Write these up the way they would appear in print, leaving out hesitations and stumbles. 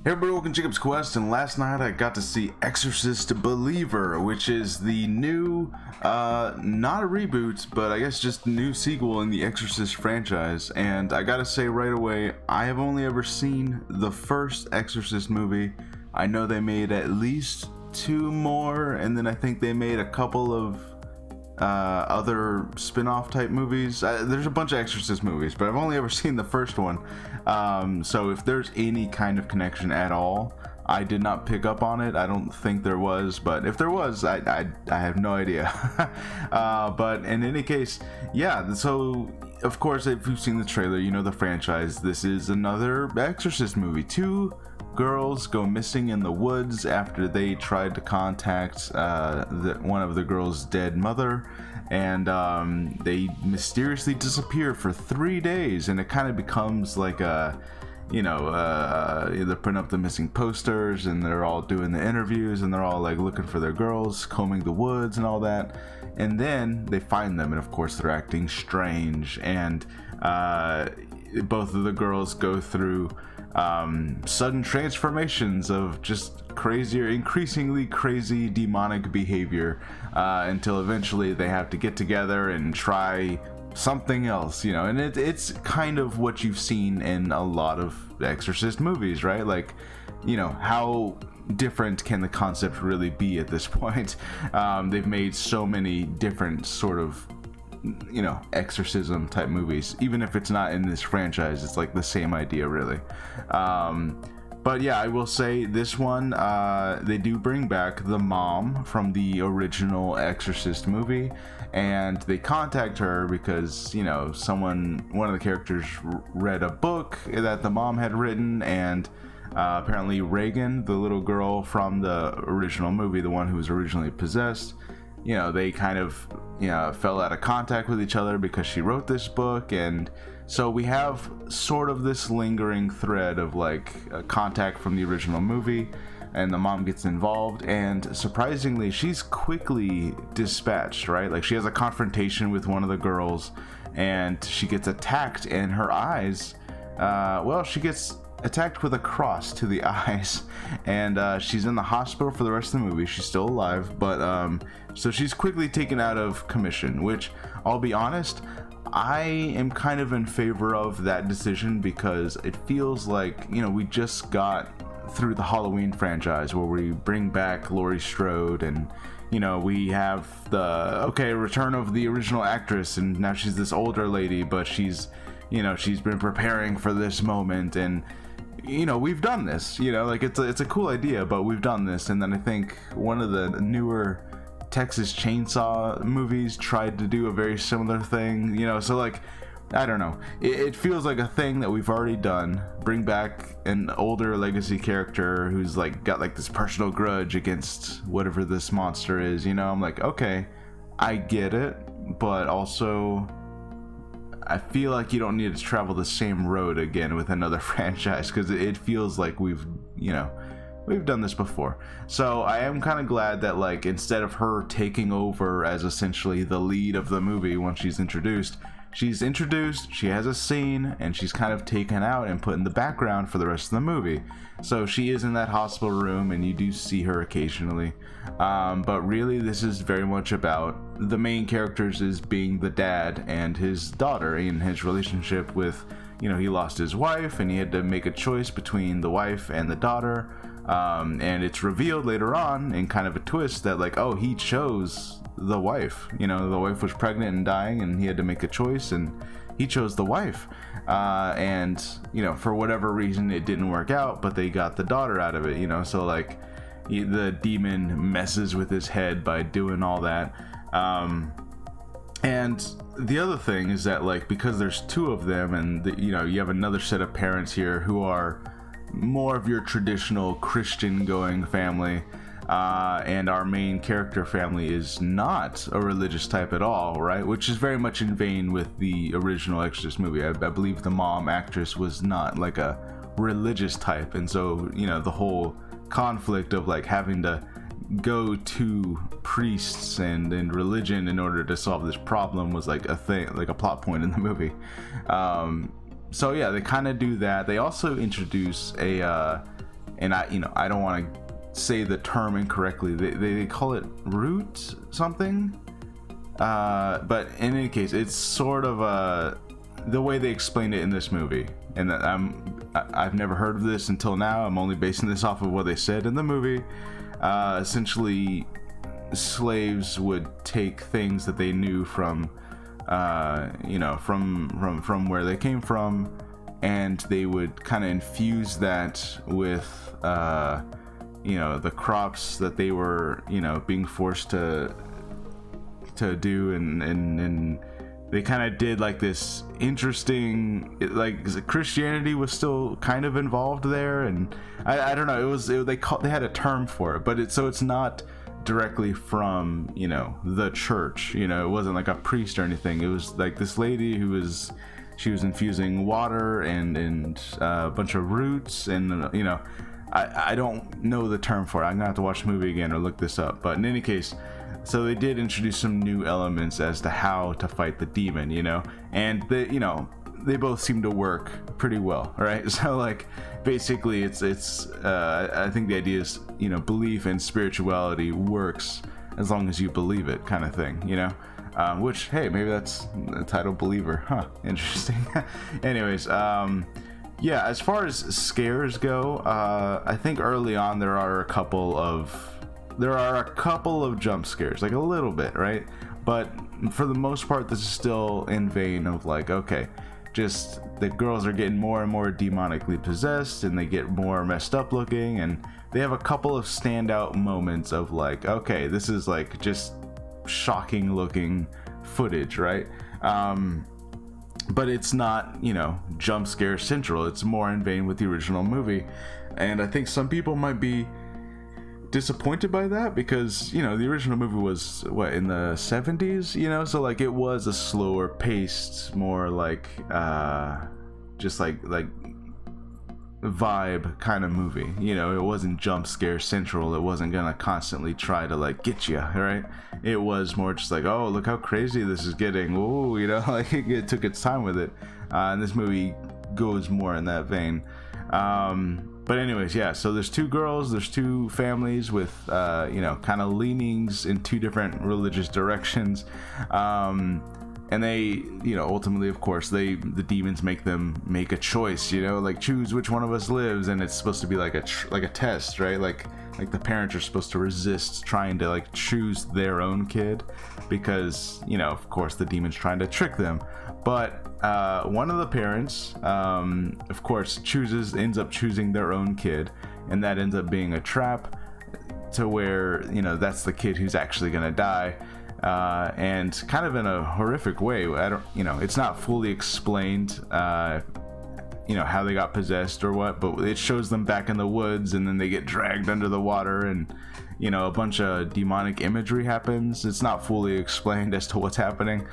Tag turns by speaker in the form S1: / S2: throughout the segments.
S1: Hey everybody, welcome to Jacob's Quest, and last night I got to see Exorcist Believer, which is the new, not a reboot, but I guess just new sequel in the Exorcist franchise. And I gotta say right away, I have only ever seen the first Exorcist movie. I know they made at least two more, and then I think they made a couple of other spin-off type movies. There's a bunch of Exorcist movies, but I've only ever seen the first one. So if there's any kind of connection at all, I did not pick up on it. I don't think there was, but if there was, I have no idea. But in any case, yeah, so of course, if you've seen the trailer, you know the franchise. This is another Exorcist movie. Two girls go missing in the woods after they tried to contact one of the girls' dead mother, and they mysteriously disappear for 3 days, and it kind of becomes like a, they're putting up the missing posters, and they're all doing the interviews, and they're all like looking for their girls, combing the woods and all that, and then they find them, and of course they're acting strange, and both of the girls go through sudden transformations of just crazier, increasingly crazy demonic behavior, until eventually they have to get together and try something else, and it's kind of what you've seen in a lot of Exorcist movies, right? Like, how different can the concept really be at this point? They've made so many different sort of exorcism type movies. Even if it's not in this franchise, it's like the same idea, really. But yeah, I will say this one, they do bring back the mom from the original Exorcist movie, and they contact her because one of the characters read a book that the mom had written, and apparently Reagan, the little girl from the original movie, the one who was originally possessed, they kind of fell out of contact with each other because she wrote this book. And so we have sort of this lingering thread of like a contact from the original movie, and the mom gets involved, and surprisingly she's quickly dispatched, right? Like, she has a confrontation with one of the girls, and she gets attacked, and her eyes, she gets attacked with a cross to the eyes, and she's in the hospital for the rest of the movie. She's still alive, but so she's quickly taken out of commission, which, I'll be honest, I am kind of in favor of that decision, because it feels like, we just got through the Halloween franchise where we bring back Laurie Strode, and we have the return of the original actress, and now she's this older lady, but she's been preparing for this moment, and we've done this, like it's a cool idea, but we've done this. And then I think one of the newer Texas Chainsaw movies tried to do a very similar thing, so like, I don't know, it feels like a thing that we've already done. Bring back an older legacy character who's like got like this personal grudge against whatever this monster is, I'm like, okay, I get it, but also I feel like you don't need to travel the same road again with another franchise, because it feels like we've done this before. So I am kind of glad that, like, instead of her taking over as essentially the lead of the movie once she's introduced, she has a scene, and she's kind of taken out and put in the background for the rest of the movie. So she is in that hospital room, and you do see her occasionally. But really, this is very much about the main characters is being the dad and his daughter, and his relationship with, he lost his wife, and he had to make a choice between the wife and the daughter. And it's revealed later on in kind of a twist that, like, oh, he chose the wife. The wife was pregnant and dying, and he had to make a choice, and he chose the wife. And for whatever reason it didn't work out, but they got the daughter out of it. So like, the demon messes with his head by doing all that. And the other thing is that, like, because there's two of them, and you have another set of parents here who are more of your traditional Christian going family, and our main character family is not a religious type at all, right? Which is very much in vein with the original Exorcist movie. I believe the mom actress was not like a religious type, and so the whole conflict of like having to go to priests and religion in order to solve this problem was like a thing, like a plot point in the movie. So yeah, they kind of do that. They also introduce a and I don't want to say the term incorrectly. They call it root something, but in any case, it's sort of the way they explained it in this movie. And I've never heard of this until now. I'm only basing this off of what they said in the movie. Essentially, slaves would take things that they knew from from where they came from, and they would kind of infuse that with the crops that they were being forced to do, and they kind of did like this interesting, like Christianity was still kind of involved there, and I don't know, they had a term for it, but it's not directly from the church. It wasn't like a priest or anything. It was like this lady she was infusing water and a bunch of roots, and I don't know the term for it. I'm gonna have to watch the movie again or look this up, but in any case, so they did introduce some new elements as to how to fight the demon, and they both seem to work pretty well, right? So like basically it's I think the idea is belief and spirituality works as long as you believe it, kind of thing, which, hey, maybe that's the title, Believer, huh? Interesting. Anyways, yeah, as far as scares go, I think early on there are a couple of jump scares, like a little bit, right? But for the most part, this is still in vein of like, okay, just the girls are getting more and more demonically possessed, and they get more messed up looking, and they have a couple of standout moments of like, okay, this is like just shocking looking footage, right? But it's not jump scare central. It's more in vein with the original movie, and I think some people might be disappointed by that, because the original movie was in the 70s, so like it was a slower paced, more like just like vibe kind of movie. It wasn't jump scare central. It wasn't gonna constantly try to like get you, right? It was more just like, oh, look how crazy this is getting. Ooh, like it took its time with it, and this movie goes more in that vein. But anyways, yeah, so there's two girls, there's two families with kind of leanings in two different religious directions, and they ultimately, of course, the demons make them make a choice, like choose which one of us lives, and it's supposed to be like a test, right? Like the parents are supposed to resist trying to like choose their own kid, because of course the demon's trying to trick them. But one of the parents, of course, ends up choosing their own kid, and that ends up being a trap to where that's the kid who's actually gonna die, and kind of in a horrific way. It's not fully explained, how they got possessed or what, but it shows them back in the woods, and then they get dragged under the water, and a bunch of demonic imagery happens. It's not fully explained as to what's happening.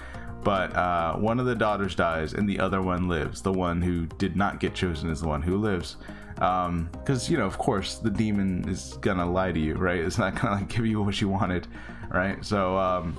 S1: But one of the daughters dies and the other one lives. The one who did not get chosen is the one who lives. Because, of course, the demon is gonna lie to you, right? It's not gonna like give you what you wanted, right? So,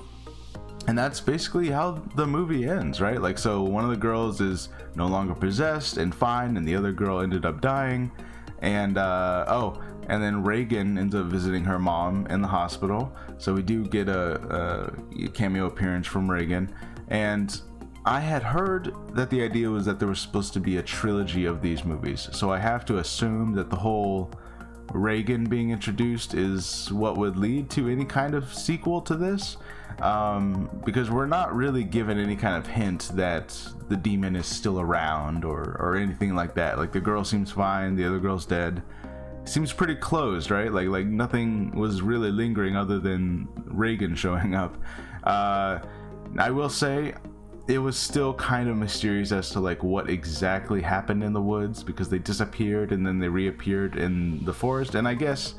S1: and that's basically how the movie ends, right? Like, so one of the girls is no longer possessed and fine, and the other girl ended up dying. And, and then Reagan ends up visiting her mom in the hospital. So we do get a cameo appearance from Reagan. And I had heard that the idea was that there was supposed to be a trilogy of these movies. So I have to assume that the whole Reagan being introduced is what would lead to any kind of sequel to this. Because we're not really given any kind of hint that the demon is still around or anything like that. Like the girl seems fine, the other girl's dead. Seems pretty closed, right? Like nothing was really lingering other than Reagan showing up. I will say it was still kind of mysterious as to like what exactly happened in the woods, because they disappeared and then they reappeared in the forest. And I guess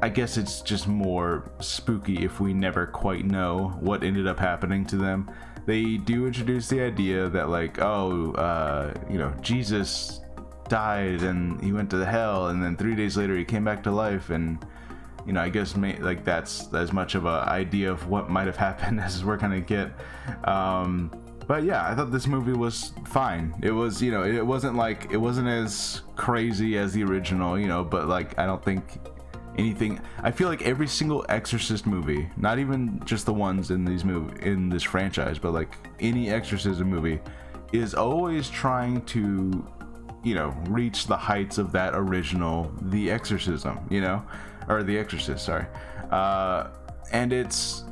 S1: it's just more spooky if we never quite know what ended up happening to them. They do introduce the idea that like, Jesus died and he went to hell, and then 3 days later he came back to life, and I guess like that's as much of an idea of what might have happened as we're gonna get. But yeah, I thought this movie was fine. It was, you know, it wasn't as crazy as the original, you know, but like I don't think anything. I feel like every single Exorcist movie, not even just the ones in this franchise, but like any exorcism movie, is always trying to, you know, reach the heights of that original The Exorcism, you know, or The Exorcist, sorry. And it's,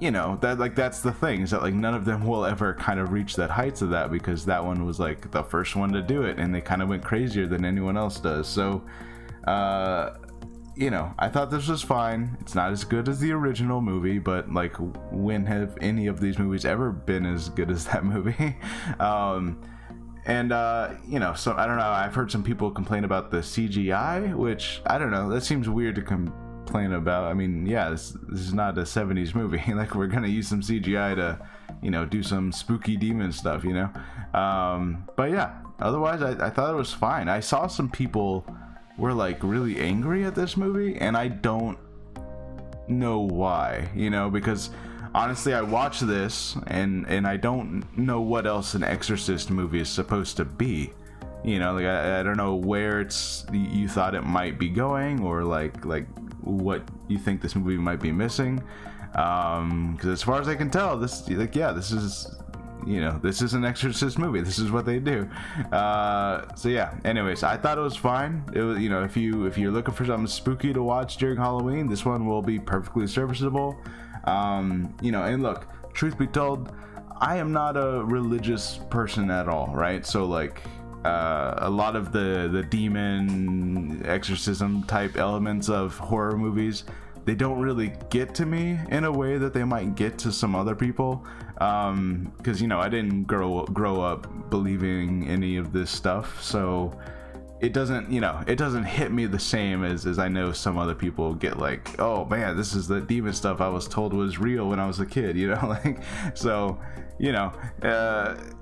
S1: you know, that like that's the thing, is that like none of them will ever kind of reach that heights of that, because that one was like the first one to do it, and they kind of went crazier than anyone else does. So you know, I thought this was fine. It's not as good as the original movie, but like, when have any of these movies ever been as good as that movie? You know, so I don't know, I've heard some people complain about the CGI, which I don't know, that seems weird to complain about. I mean, yeah, this is not a 70s movie. Like, we're gonna use some CGI to, you know, do some spooky demon stuff, you know. But yeah, otherwise I thought it was fine. I saw some people were like really angry at this movie, and I don't know why, you know, because honestly I watched this and I don't know what else an Exorcist movie is supposed to be, you know. Like I don't know where you thought it might be going, or like what you think this movie might be missing, because as far as I can tell, this, like, yeah, this is, you know, this is an Exorcist movie. This is what they do. So yeah, anyways, I thought it was fine. It was, you know, if you're looking for something spooky to watch during Halloween, this one will be perfectly serviceable. You know, and look, truth be told, I am not a religious person at all, right? So like, a lot of the demon exorcism type elements of horror movies, they don't really get to me in a way that they might get to some other people, because, you know, I didn't grow up believing any of this stuff, so it doesn't, you know, it doesn't hit me the same as I know some other people get. Like, oh man, this is the demon stuff I was told was real when I was a kid, you know. Like, so, you know,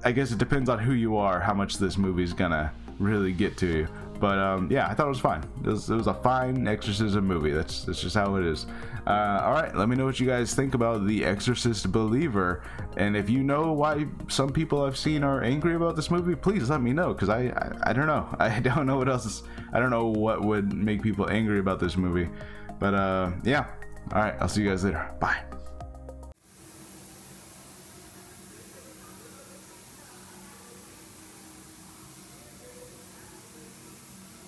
S1: I guess it depends on who you are, how much this movie's gonna really get to you. But yeah, I thought it was fine. It was a fine exorcism movie. That's just how it is. All right, let me know what you guys think about The Exorcist Believer, and if you know why some people I've seen are angry about this movie, please let me know, because I don't know. I don't know what else. I don't know what would make people angry about this movie. But yeah. All right, I'll see you guys later. Bye.